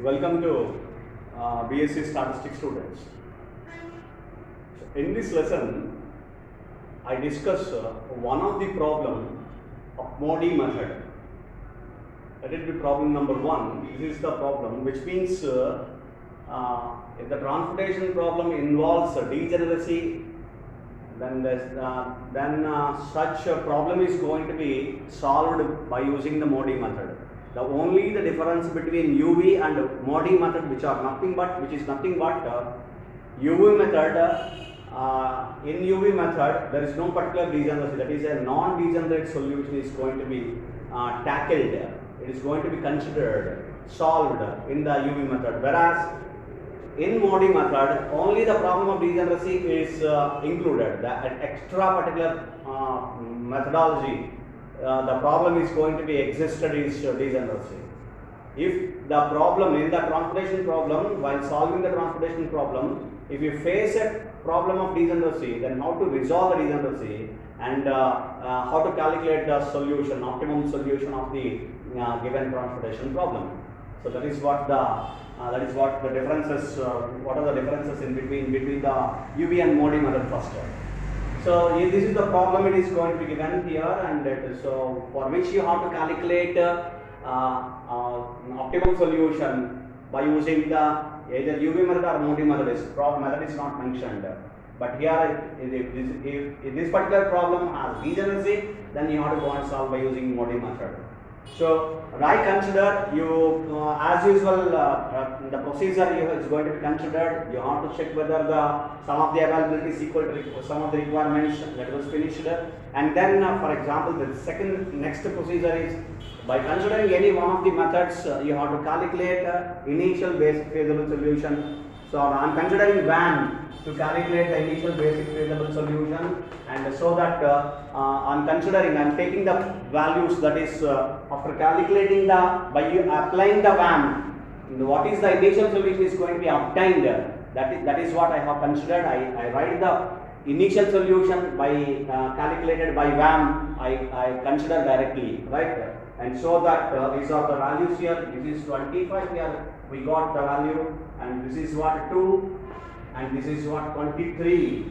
Welcome to BSc Statistics students. In this lesson, I discuss one of the problem of Modi method. That is the problem number one. This is the problem, which means if the transportation problem involves degeneracy, then such a problem is going to be solved by using the Modi method. Only the difference between UV and Modi method, which is nothing but UV method. In UV method, there is no particular degeneracy. That is, a non-degenerate solution is going to be tackled. It is going to be considered solved in the UV method. Whereas in Modi method, only the problem of degeneracy is included. The extra particular methodology, the problem is going to be existed is degeneracy. If the problem in the transportation problem, while solving the transportation problem, if you face a problem of degeneracy, then how to resolve the degeneracy and how to calculate the solution, optimum solution of the given transportation problem. So that is what the differences. What are the differences in between the UV and Modi method first? So this is the problem. It is going to be given here, and so for which you have to calculate optimum solution by using the either UV method or Modi method. Method is not mentioned. But here, if this particular problem has degeneracy, then you have to go and solve by using Modi method. So I consider you as usual the procedure is going to be considered. You have to check whether the sum of the availability is equal to sum of the requirements that was finished, and then for example the next procedure is by considering any one of the methods you have to calculate initial basic feasible solution. So I am considering VAN to calculate the initial basic feasible solution, and so that I am taking the values, that is after calculating by applying the VAN, what is the initial solution is going to be obtained. That is what I have considered. I write the initial solution by calculated by VAM. I consider directly, right? And so that these are the values here. This is 25 here. We got the value, and this is what 2, and this is what 23.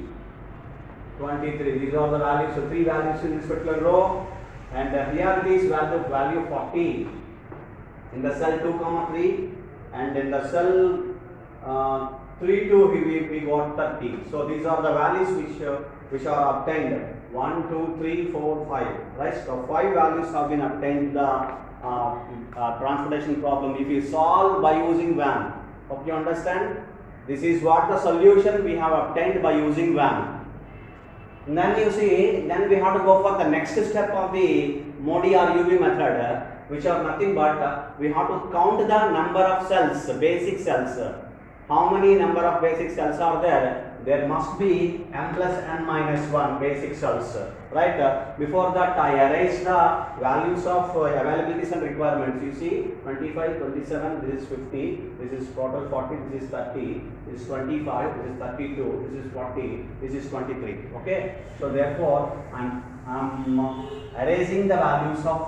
23. These are the values. So 3 values in this particular row, and here it is value 40 in the cell 2, 3, and in the cell 3, 2 we got 30. So these are the values which are obtained. 1, 2, 3, 4, 5. Right. So 5 values have been obtained. The transportation problem, if you solve by using VAN. Hope you understand. This is what the solution we have obtained by using VAN. And then you see, then we have to go for the next step of the Modi or UV method, which are nothing but we have to count the number of cells, basic cells. How many number of basic cells are there? There must be m plus n minus 1 basic cells, right? Before that, I erase the values of availabilities and requirements. You see, 25, 27, this is 50, this is total 40, this is 30, this is 25, this is 32, this is 40, this is 23. Okay, so therefore, I'm erasing the values of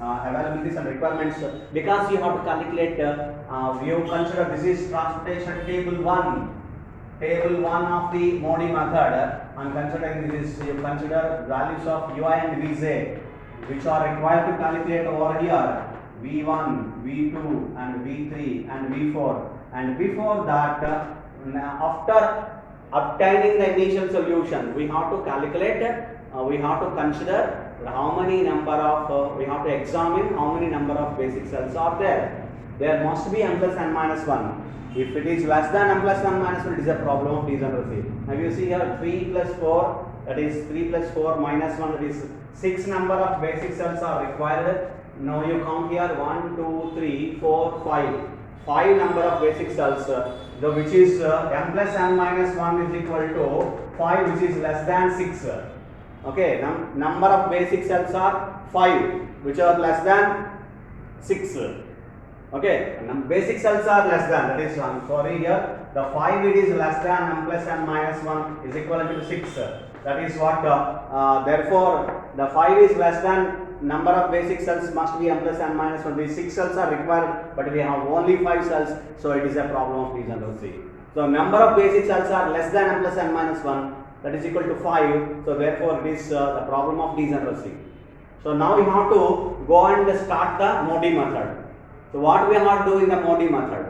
availabilities and requirements, because you have to calculate. You consider this is transportation table 1. Table 1 of the Modi method. I'm considering this is, you consider values of UI and VZ, which are required to calculate over here. V1, V2, and V3, and V4. And before that, after obtaining the initial solution, we have to calculate, we have to consider how many number of, we have to examine how many number of basic cells are there. There must be m plus n minus 1. If it is less than m plus 1 minus 1, it is a problem of degeneracy. Now you see here 3 plus 4, that is 3 plus 4 minus 1, that is 6 number of basic cells are required. Now you count here 1, 2, 3, 4, 5. 5 number of basic cells, which is m plus n minus 1 is equal to 5, which is less than 6. Okay, number of basic cells are 5, which are less than 6. Okay, basic cells are less than, that is, sorry, here the 5 it is less than m plus n minus 1 is equivalent to 6. That is what, therefore, the 5 is less than number of basic cells must be m plus n minus 1. These 6 cells are required, but we have only 5 cells, so it is a problem of degeneracy. So number of basic cells are less than m plus n minus 1, that is equal to 5. So therefore it is the problem of degeneracy. So now we have to go and start the Modi method. So what we have to do in the Modi method?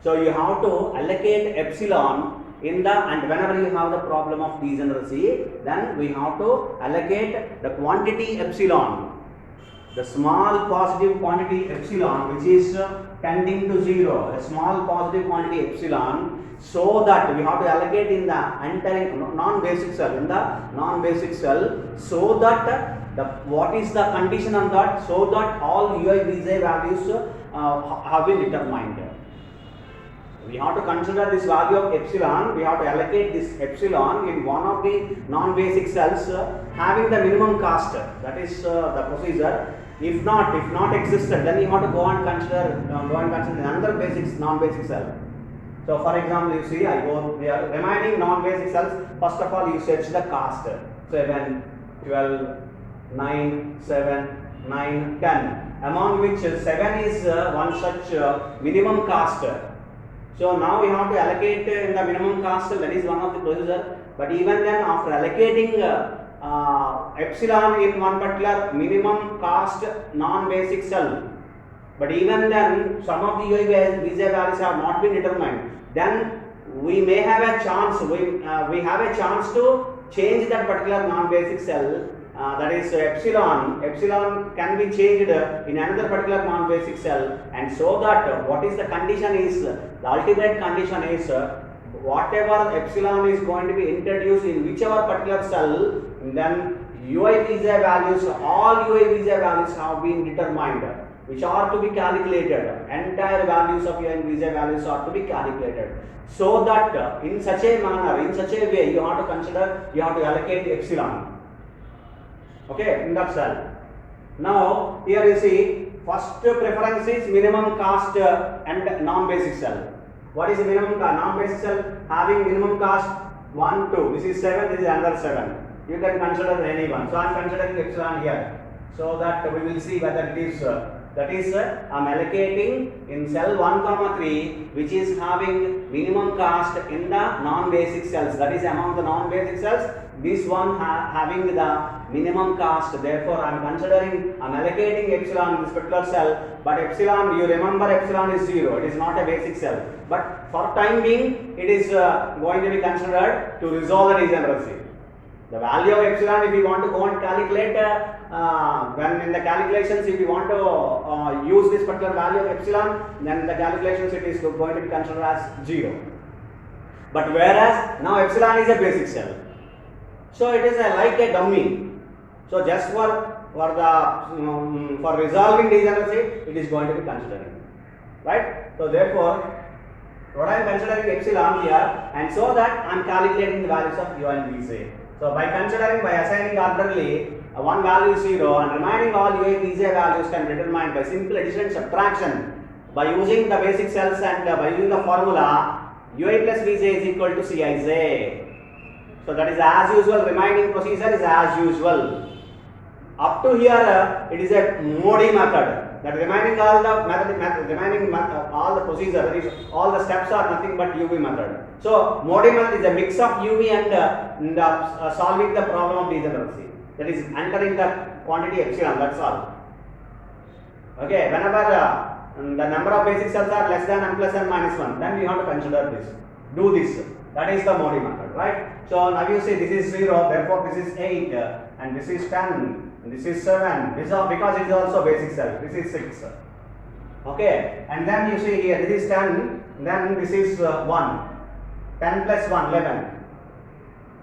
So you have to allocate epsilon in the, and whenever you have the problem of degeneracy, then we have to allocate the quantity epsilon, the small positive quantity epsilon which is tending to 0, a small positive quantity epsilon, so that we have to allocate in the entire non-basic cell, in the non-basic cell, so that what is the condition on that, so that all ui vj values have been determined. We have to consider this value of epsilon, we have to allocate this epsilon in one of the non-basic cells having the minimum cost, that is the procedure. If not existed, then you have to go and consider another basic non-basic cell. So for example, you see, I go there, remaining non-basic cells, first of all you search the cost, 7, 12, 9, 7, 9, 10, among which 7 is one such minimum cost. So now we have to allocate in the minimum cost, that is one of the procedure, but even then after allocating epsilon in one particular minimum cost non-basic cell, but even then some of the vj values have not been determined, then we may have a chance, we have a chance to change that particular non-basic cell, that is epsilon can be changed in another particular non-basic cell, and so that what is the condition is, the ultimate condition is whatever epsilon is going to be introduced in whichever particular cell, then ui vj values, all ui vj values have been determined, which are to be calculated, entire values of ui vj values are to be calculated, so that in such a manner, in such a way you have to consider, you have to allocate epsilon, okay, in that cell. Now here you see, first preference is minimum cost and non-basic cell. What is the minimum cost? Non-basic cell having minimum cost 1, 2, this is 7, this is another 7. You can consider any one. So I am considering epsilon here, so that we will see whether it is that is I am allocating in cell 1, 3, which is having minimum cost in the non-basic cells, that is among the non-basic cells, this one having the minimum cost. Therefore I am considering, I am allocating epsilon in this particular cell, but epsilon, you remember epsilon is 0, it is not a basic cell, but for time being it is going to be considered to resolve the degeneracy. The value of epsilon, if you want to go and calculate, when in the calculations, if you want to use this particular value of epsilon, then in the calculations it is going to be considered as 0. But whereas now epsilon is a basic cell, so it is like a dummy. So just for the for resolving degeneracy, it is going to be considering, right? So therefore, what I am considering epsilon here, and so that I am calculating the values of u and vj. So by assigning arbitrarily one value is 0 and remaining all u and vj values can be determined by simple addition and subtraction by using the basic cells and by using the formula ui plus vj is equal to Cij. So that is as usual, remaining procedure is as usual. Up to here it is a Modi method. That remaining all the all the procedure, that is all the steps are nothing but UV method. So Modi method is a mix of UV and solving the problem of degeneracy. That is entering the quantity epsilon. That's all. Okay. Whenever the number of basic cells are less than m plus n minus 1, then we have to consider this. Do this. That is the Modi method, right? So now you see this is 0, therefore this is 8, and this is 10, and this is 7. This is because it is also basic cell. This is 6. Okay, and then you see here this is 10, then this is 1. 10 plus 1, 11.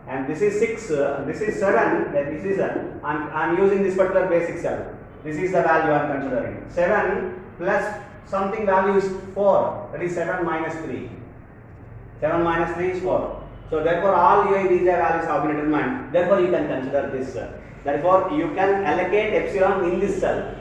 And this is 6, this is 7, this is I am using this particular basic cell. This is the value I am considering. 7 plus something value is 4, that is 7 minus 3. 7 minus 3 is 4. So therefore all ui vj values have been determined. Therefore you can consider this. Therefore you can allocate epsilon in this cell.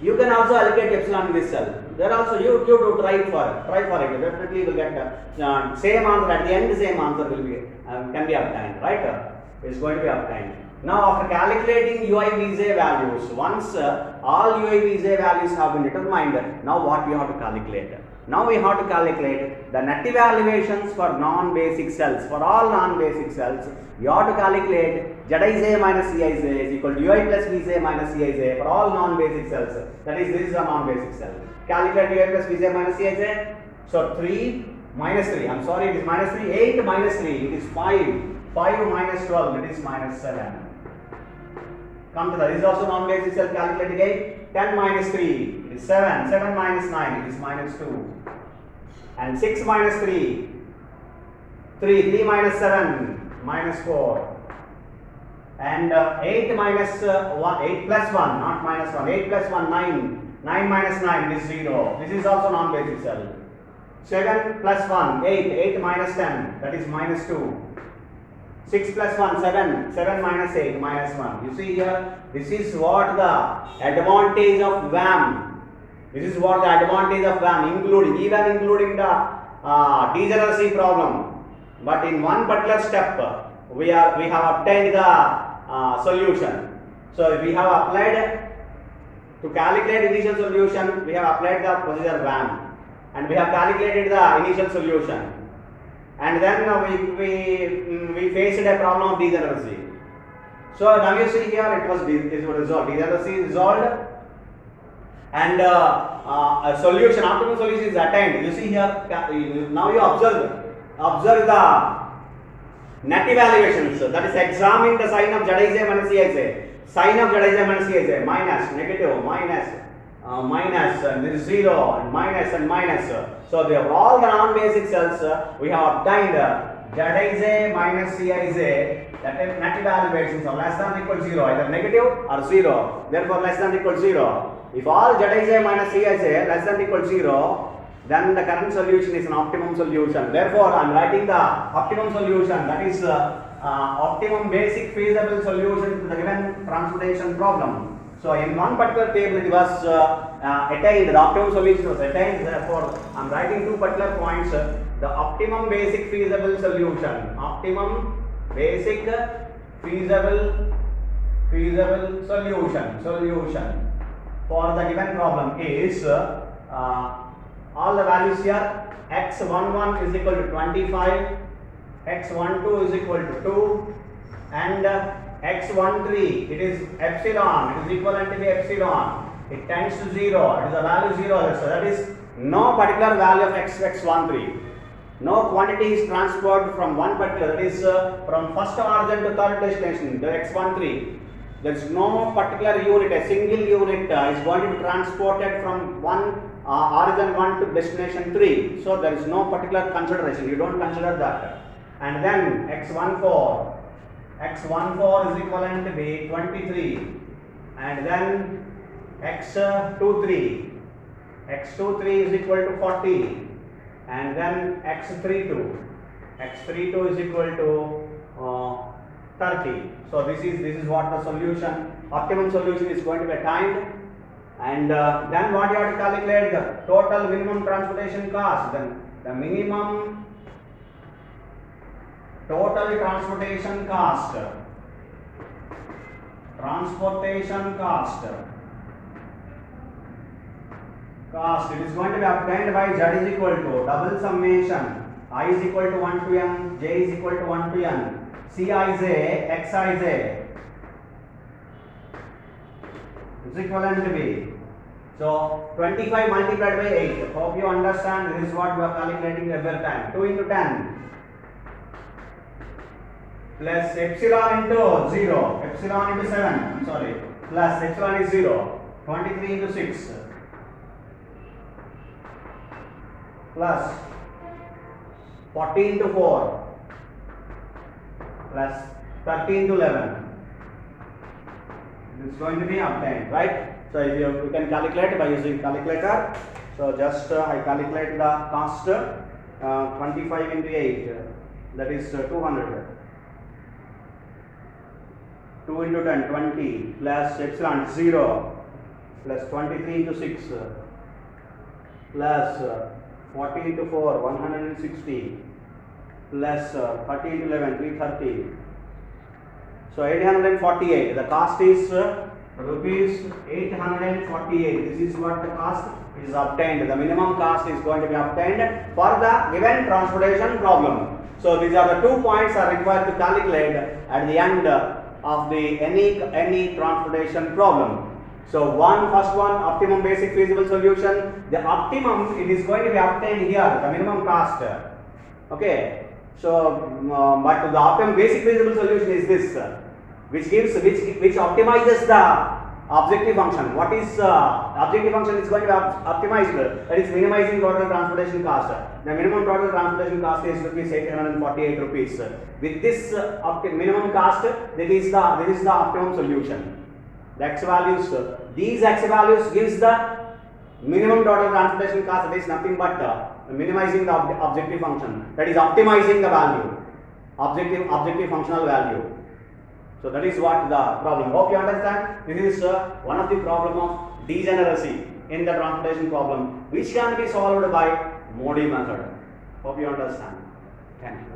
You can also allocate epsilon in this cell. There also you do try for it. Definitely you will get the same answer at the end. Same answer will be can be obtained, right? It's going to be obtained. Now after calculating ui vj values, once all ui vj values have been determined, now what we have to calculate? Now we have to calculate the net evaluations for non-basic cells. For all non-basic cells, we have to calculate Zij minus Cij is equal to ui plus vj minus Cij for all non-basic cells. That is, this is a non-basic cell. Calculate ui plus vj minus Cij. So 3 minus 3, I'm sorry, it is minus 3, 8 minus 3, it is 5. 5 minus 12, it is minus 7. Come to that, this is also non-basic cell, calculate again. 10 minus 3, it is 7. 7 minus 9, it is minus 2. And 6 minus 3, 3 minus 7, minus 4. And 8 minus 1, 8 plus 1, not minus 1, 8 plus 1, 9. 9 minus 9, it is 0. This is also non-basic cell. 7 plus 1, 8. 8 minus 10, that is minus 2. 6 plus 1, 7. 7 minus 8, minus 1. You see here, this is what the advantage of VAM. This is what the advantage of VAM, even including the degeneracy problem. But in one particular step, we have obtained the solution. So we have applied, to calculate initial solution, we have applied the procedure VAM. And we have calculated the initial solution. And then we faced a problem of degeneracy. So now you see here it was resolved. Degeneracy is resolved, and a solution, optimal solution is attained. You see here, now you observe the net evaluations. That is, examine the sign of Zij minus Cij. Sign of Zij minus Cij, minus, negative, minus, and this is 0, and minus. So they are all the non-basic cells. We have obtained Zij minus Cij, that is net evaluations are less than or equal to 0, either negative or 0. Therefore, less than or equal to 0. If all Zij minus Cij less than or equal to 0, then the current solution is an optimum solution. Therefore, I am writing the optimum solution, that is optimum basic feasible solution to the given transportation problem. So in one particular table it was attained, the optimum solution was attained. Therefore, I am writing two particular points. The optimum basic feasible solution, optimum basic feasible solution for the given problem is all the values here. X11 is equal to 25, X12 is equal to 2, and X13, it is epsilon, it is equivalent to the epsilon, it tends to 0, it is a value 0, so that is no particular value of X13. No quantity is transferred from one particular, that is from first origin to third destination, the X13. There is no particular unit, a single unit is going to be transported from one origin 1 to destination 3. So there is no particular consideration, you don't consider that. And then X14 is equivalent to be 23, and then X23 is equal to 40, and then X32 is equal to 30. So this is what the solution, optimum solution is going to be attained. And then what you have to calculate, the total minimum transportation cost. Then the minimum total transportation cost, it is going to be obtained by Z is equal to double summation I is equal to 1 to n, j is equal to 1 to n, Cij, Xij is equivalent to B. So 25 multiplied by 8. Hope you understand. This is what we are calculating every time. 2 into 10 plus epsilon into 0, epsilon into 7, I'm sorry, plus epsilon is 0, 23 into 6 plus 40 into 4 plus 30 into 11. This is going to be obtained, right? So if you can calculate by using calculator. So just I calculate the cost, 25 into 8, that is 200. 2 into 10, 20, plus epsilon 0, plus 23 into 6, plus 40 into 4, 160, plus 30 into 11, 330. So 848. The cost is rupees 848. This is what the cost is obtained. The minimum cost is going to be obtained for the given transportation problem. So these are the 2 points are required to calculate at the end of the any transportation problem. So first one, optimum basic feasible solution. The optimum, it is going to be obtained here, the minimum cost. Okay. So but the optimum basic feasible solution is this, which optimizes the objective function. What is objective function is going to be optimized, that is minimizing total transportation cost. The minimum total transportation cost is rupees 848 rupees. With this minimum cost, this is the optimum solution. The x values, these x values gives the minimum total transportation cost, that is nothing but minimizing the objective function, that is optimizing the value, objective functional value. So that is what the problem. Hope you understand. This is one of the problem of degeneracy in the transportation problem, which can be solved by Modi method. Hope you understand. Thank you.